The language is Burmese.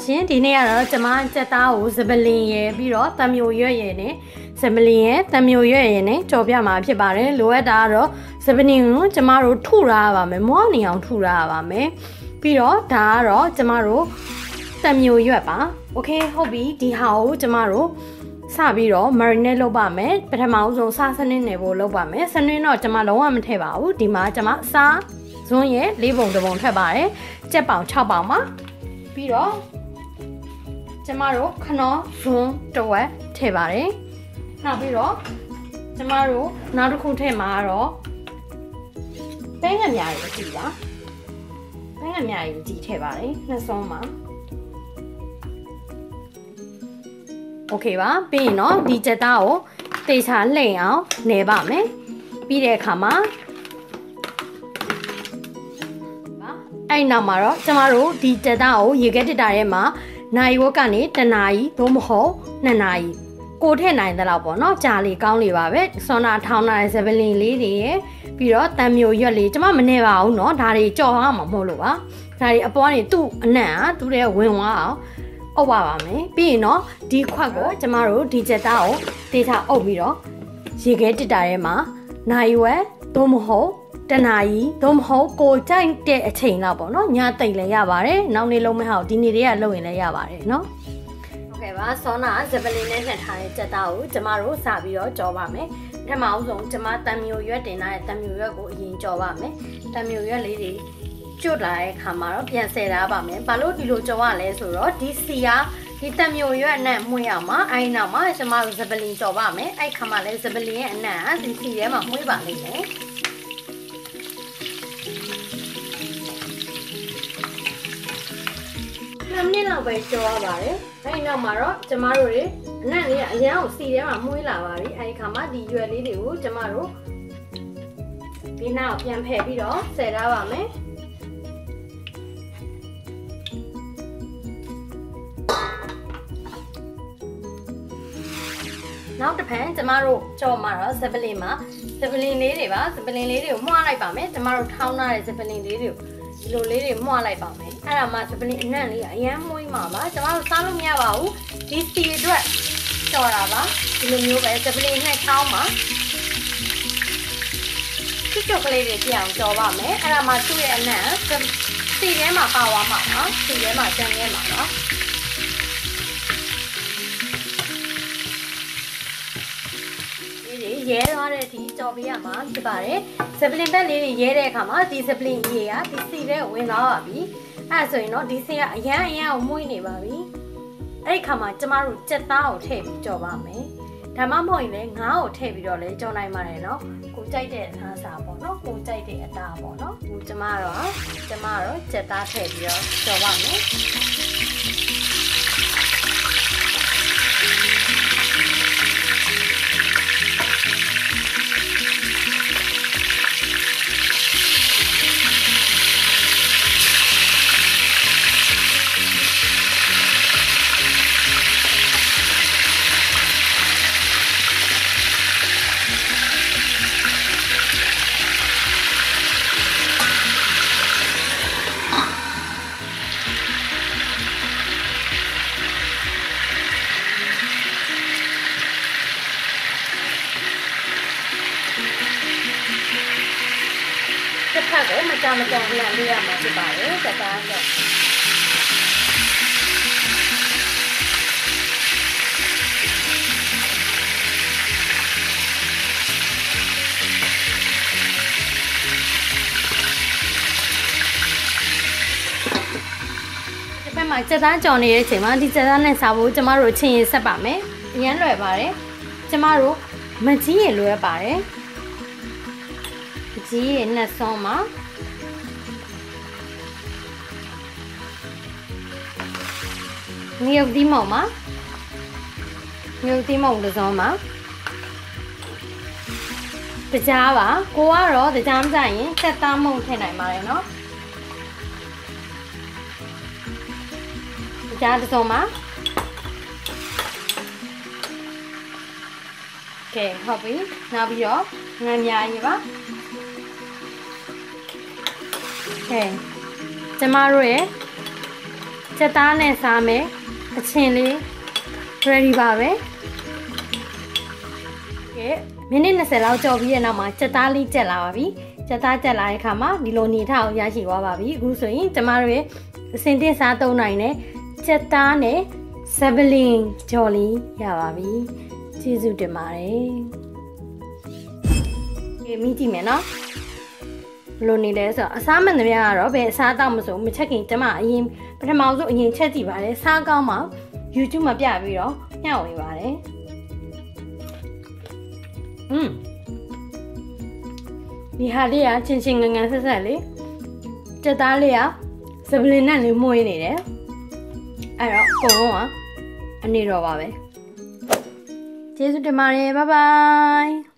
ရှင်ဒီနေ့ကတော့ကျမစက်သားကိုစပလင်ရယ်ပြီးတော့တံမျိုးရွက်ရယ်နဲ့စပလင်ရယ်တံမျိုးရွက်ရယ်နဲ့ကြော်ပြမှာဖြစ်ပါတယ်လိုအပ်တာကတော့စပလင်ကိုကျမတို့ထုရပါမယ်မွားနေအောင်ထုရပါမယ်ပြီးတော့ဒါကတော့ကျမတို့တံမျိုးရွက်ပါโอเคဟုတ်ပြီဒီဟာကိုကျမတို့စပြီးတော့ marinate လုပ်ပါမယ်ပထမဆုံးစားစနစ်နယ်ဖို့လုပ်ပါမယ်စနစ်တော့ကျမလုံးဝမထည့်ပါဘူးဒီမှာကျမစားဇွန်းရဲ့၄ပုံတစ်ပုံထည့်ပါတယ်ကြက်ပေါင်6ပေါင်ပါပြီးတော့ကျမတို့ခနောဇွန်းတစ်ဝက်ထည့်ပါတယ်နောက်ပြီးတော့ကျမတို့နောက်တစ်ခုထည့်မှာတော့ပဲငမြားရည်ကြည့်ပါပဲငမြားရည်ကြည့်ထည့်ပါတယ်နှစ်စုံပါโอเคပါပြီးရင်တော့ဒီကြက်သားကိုတေချာလှိမ့်အောင်နေပါမယ်ပြီးတဲ့အခါမှာအဲ့နောက်မှာတော့ကျမတို့ဒီကြက်သားကိုရေခဲတစ်တာထဲမှာနိုင်ဝက်ကနေ1နာရီသို့မဟုတ်2နာရီကိုထည့်နိုင်တဲ့လောက်ပေါ့နော်ကြာလေကောင်းလေပါပဲဆွမ်းနာထောင်းနာတဲ့စပလင်လေးတွေရယ်ပြီးတော့တံမျိုးရွက်လေးကျမမနေပါဘူးเนาะဒါတွေကြော်အောင်မဟုတ်လို့ပါဒါတွေအပွားတွေသူ့အနံ့อ่ะသူ့တဲ့ဝင်သွားအောင်အုပ်ပါမယ်ပြီးရင်တော့ဒီခွက်ကိုကျမတို့ဒီကြက်သားကိုတေချာအုပ်ပြီးတော့ရေခဲတစ်တာထဲမှာနိုင်ဝက်သို့မဟုတ်1နာရီသို့မဟုတ်ကိုကြိုက်တဲ့အချိန်လောက်ပေါ့နော်ညတိတ်လည်းရပါတယ်နောက်နေ့လုံးမဟုတ်ဒီနေ့တည်းကလုပ်ရင်လည်းရပါတယ်နော်ဟုတ်ကဲ့ပါဆောနာဇပလင်နဲ့နှက်ထားတဲ့ကြက်သားကိုကျမတို့စပြီးတော့ကြော်ပါမယ်ပထမအောင်ဆုံးကျမတံမျိုးရွက်တင်ထားတဲ့တံမျိုးရွက်ကိုအရင်ကြော်ပါမယ်တံမျိုးရွက်လေးတွေကျွတ်လာတဲ့အခါမှာတော့ပြန်ဆယ်ထားပါမယ်ဘာလို့ဒီလိုကြော်ရလဲဆိုတော့ဒီစီကဒီတံမျိုးရွက်နဲ့မှုရအောင်မှာအဲ့နောက်မှာကျမတို့ဇပလင်ကြော်ပါမယ်အဲ့ခါမှာလည်းဇပလင်ရဲ့အနံ့ဒီစီထဲမှာမှုပါလိမ့်မယ်2မိနစ်လောက်ပဲကြောရပါတယ်။အဲဒီနောက်မှာတော့ကျမတို့တွေအနံ့လေးကအရန်ကိုစီထဲမှာမှုေးလာပါပြီ။အဲဒီခါမှာဒီရွက်လေးတွေကိုကျမတို့ဒီနောက်ပြန်ဖယ်ပြီးတော့ဆယ်ထားပါမယ်။နောက်တစ်ဖက်ကျမတို့ကြော်မှာတော့ဇပလင်မှာဇပလင်လေးတွေပါဇပလင်လေးတွေကိုမှုလိုက်ပါမယ်။ကျမတို့ထောင်းထားတဲ့ဇပလင်လေးတွေကိုဒီလိုလေးတွေမှုလိုက်ပါမယ်အဲ့ဒါမှစပလင်အနံ့လေးအရန်မွေးမှာပါကျွန်တော်တို့စားလို့မရပါဘူးဒီစီအတွက်ကြော်တာပါဒီလိုမျိုးပဲစပလင်နဲ့ခေါင်းမှာချွတ်ချွတ်ကလေးတွေပြအောင်ကြော်ပါမယ်အဲ့ဒါမှသူ့ရဲ့အနံ့စီထဲမှာပါသွားမှာပါစီထဲမှာကျန်ခဲ့မှာပါရဲသွားတဲ့ဒီကြော်ပေးရမှာဖြစ်ပါတယ်စပလင်ဘက်လေးတွေရဲတဲ့အခါမှာဒီစပလင်ရေကဒီစီထဲဝင်သွားပါပြီအဲ့ဒါဆိုရင်တော့ဒီစီကအရန်ကိုမွေးနေပါပြီအဲ့ဒီခါမှာကျမတို့ကြက်သားကိုထည့်ပြီးကြော်ပါမယ်ဒါမှမဟုတ်ရင်လည်းငါးကိုထည့်ပြီးတော့လည်းကြော်နိုင်ပါတယ်နော်ကိုကြိုက်တဲ့အသားစားပေါ့နော်ကိုကြိုက်တဲ့အသားပေါ့နော်ကိုကျမတော့ကြက်သားထည့်ပြီးတော့ကြော်ပါမယ်တစ်ဖက်ကိုမကြမ်းလှန်ပေးရမှာဖြစ်ပါတယ်စက်သားတော့ဒီဘက်မှာစက်သားကြော်နေတဲ့အချိန်မှာဒီစက်သားနဲ့စားဖို့ကျမတို့ချင်းရင်ဆက်ပါမယ်အရန်လွယ်ပါတယ်ကျမတို့မကြီးရင်လွယ်ပါတယ်ကြီးရဲ့နှစ်ဆုံးမှာငရုတ်သီးမုံမှာငရုတ်သီးမုံတစ်စုံမှာတကြားပါကိုကတော့တကြားမကြရင်တက်သားမုံထည့်နိုင်ပါတယ်နော်တကြားတစ်စုံမှာကဲဟုတ်ပြီနောက်ပြီးတော့ငန်းများကြီးပါကဲကျမတို့ရဲ့ ချက်သားနဲ့စားမယ်အချင်းလေး ready ပါပဲကဲမိနစ်20လောက်ကြော်ပြီးတဲ့နောက်မှာချက်သားလေးကျက်လာပါပြီချက်သားကျက်လာတဲ့အခါမှာဒီလိုနေထားအောင်ရရှိသွားပါပြီအခုဆိုရင်ကျမတို့ရဲ့အစင်တင်စားသုံးနိုင်တဲ့ချက်သားနဲ့ဆပ်ပလင်ကြော်လေးရပါပြီကျေးဇူးတင်ပါတယ်ကဲမိကြည့်မယ်နော်ဘယ်လိုနေလဲဆိုတော့အစားမှန်သမျှကတော့ဘယ်အစားတောက်မဆိုမချက်ခင်ကျမအရင်ပထမဆုံးအရင်ချက်ကြည့်ပါတယ်စားကောင်းမှ YouTube မှာပြပြီးတော့ညှောက်နေပါတယ်ဒီဟာလေးကချင်းချင်းငငန်းဆက်ဆက်လေးချက်သားလေးကစပလင်နဲ့လေးမွေးနေတယ်အဲ့တော့အကုန်လုံးကအနေတော့ပါပဲကျေးဇူးတင်ပါတယ်ဘိုင်ဘိုင်